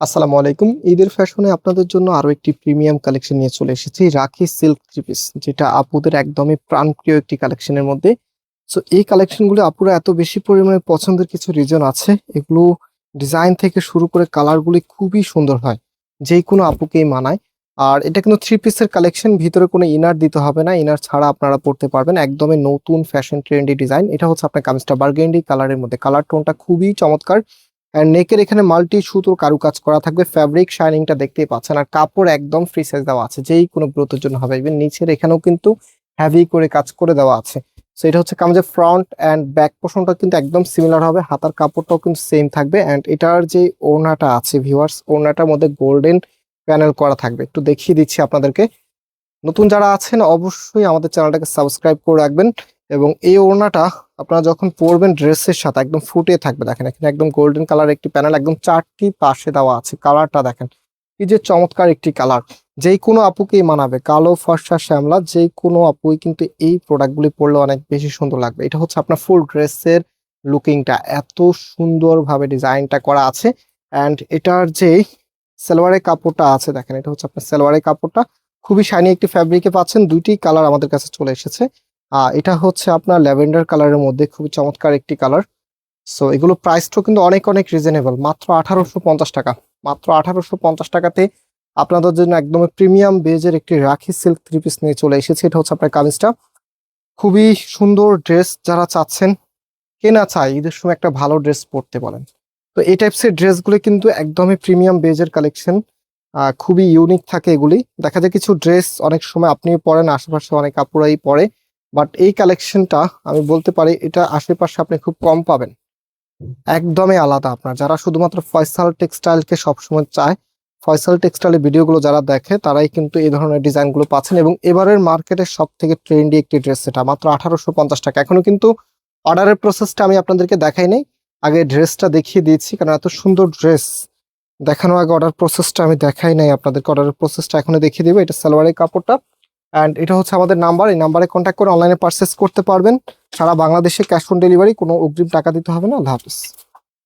আসসালামু আলাইকুম। ঈদের ফ্যাশনে আপনাদের জন্য আরো একটি প্রিমিয়াম কালেকশন নিয়ে চলে এসেছি, রাখি সিল্ক থ্রি পিস, যেটা আপুদের একদমই প্রাণপ্রিয় একটি কালেকশনের মধ্যে। সো এই কালেকশনগুলো আপুরা এত বেশি পরিমাণে পছন্দের কিছু রিজন আছে। এগুলো ডিজাইন থেকে শুরু করে কালারগুলি খুবই সুন্দর হয়, যে কোনো আপুকেই মানায়। আর এটা কিন্তু থ্রি পিসের কালেকশন, ভিতরে কোনো ইনার দিতে হবে না, ইনার ছাড়া আপনারা পড়তে পারবেন। একদমই নতুন ফ্যাশন ট্রেন্ডি ডিজাইন। এটা হচ্ছে আপনার কামিজটা বার্গেন্ডি কালারের মধ্যে, কালার টোনটা খুবই চমৎকার। আর নেকের এখানে মাল্টি সুতোর কারুকাজ করা থাকবে, ফ্যাব্রিক শাইনিংটা দেখতেই পাচ্ছেন। আর কাপড় একদম ফ্রি সাইজ দেওয়া আছে, যেই কোনো ব্রতের জন্য হবে। ইভেন নিচের এখানেও কিন্তু হেভি করে কাজ করে দেওয়া আছে। সো এটা হচ্ছে কামিজের ফ্রন্ট অ্যান্ড ব্যাক পোর্শনটা কিন্তু একদম সিমিলার হবে, হাতার কাপড়টাও কিন্তু সেম থাকবে। অ্যান্ড এটার যে ওড়নাটা আছে ভিউয়ার্স, ওড়নাটার মধ্যে গোল্ডেন প্যানেল করা থাকবে। একটু দেখিয়ে দিচ্ছি আপনাদেরকে। নতুন যারা আছেন অবশ্যই আমাদের চ্যানেলটাকে সাবস্ক্রাইব করে রাখবেন। এবং এই ওড়নাটা আপনারা যখন পরবেন ড্রেসের সাথে একদম ফুটে থাকবে। দেখেন এখানে একদম গোল্ডেন কালার একটি প্যানেল একদম চারটি পাশে দেওয়া আছে। কালারটা দেখেন কি যে চমৎকার একটি কালার, যেই কোনো আপুকেই মানাবে। কালো ফর্সা শ্যামলা যেই কোনো আপুই কিন্তু এই প্রোডাক্টগুলি পরলে অনেক বেশি সুন্দর লাগবে। এটা হচ্ছে আপনার ফুল ড্রেসের লুকিংটা, এত সুন্দরভাবে ডিজাইনটা করা আছে। অ্যান্ড এটার যে সালোয়ারের কাপড়টা আছে দেখেন, এটা হচ্ছে আপনার সালোয়ারের কাপড়টা খুবই শাইনি একটি ফ্যাব্রিকে পাচ্ছেন। দুইটি কালার আমাদের কাছে চলে এসেছে। এটা হচ্ছে আপনার ল্যাভেন্ডার কালারের মধ্যে, খুবই চমৎকার একটি কালার। সো এগুলো প্রাইসটাও কিন্তু অনেক অনেক রিজনেবল, মাত্র 1850 টাকা। মাত্র 1850 টাকাতে আপনাদের জন্য একদম প্রিমিয়াম বেজের একটি রাখি সিল্ক থ্রি পিস নিয়ে চলে এসেছে। এটা হচ্ছে আপনার কামিজটা, খুবই সুন্দর ড্রেস। যারা চাচ্ছেন কে না চায় ঈদের সময় একটা ভালো ড্রেস পরতে বলেন, তো এই টাইপসের ড্রেসগুলো কিন্তু একদমই প্রিমিয়াম বেজের কালেকশন। খুবই ইউনিক থাকে এগুলি। দেখা যায় কিছু ড্রেস অনেক সময় আপনি পরেন, আশেপাশে অনেক আপুরাই পরে, বাট এই কালেকশনটা আমি বলতে পারি এটা আশেপাশে আপনি খুব কম পাবেন। একদমই আলাদা। আপনার যারা শুধুমাত্র ফয়সাল টেক্সটাইলকে সবসময় চায়, ফয়সাল টেক্সটাইলের ভিডিওগুলো যারা দেখে, তারাই কিন্তু এই ধরনের ডিজাইনগুলো পাচ্ছেন। এবং এবারের মার্কেটের সব থেকে ট্রেন্ডি একটি ড্রেস, এটা মাত্র 1850 টাকা। এখনো কিন্তু অর্ডারের প্রসেসটা আমি আপনাদেরকে দেখাই নাই, আগে ড্রেসটা দেখিয়ে দিয়েছি, কারণ এত সুন্দর ড্রেস দেখানোর আগে অর্ডার প্রসেসটা আমি দেখাই নাই আপনাদেরকে। অর্ডারের প্রসেসটা এখনই দেখিয়ে দিবো। এটা সালোয়ারের কাপড়টা, অ্যান্ড এটা হচ্ছে আমাদের নাম্বার। এই নাম্বারে কন্ট্যাক্ট করে অনলাইনে পারচেস করতে পারবেন। সারা বাংলাদেশে ক্যাশ অন ডেলিভারি, কোনো অগ্রিম টাকা দিতে হবে না। আল্লাহ হাফিজ।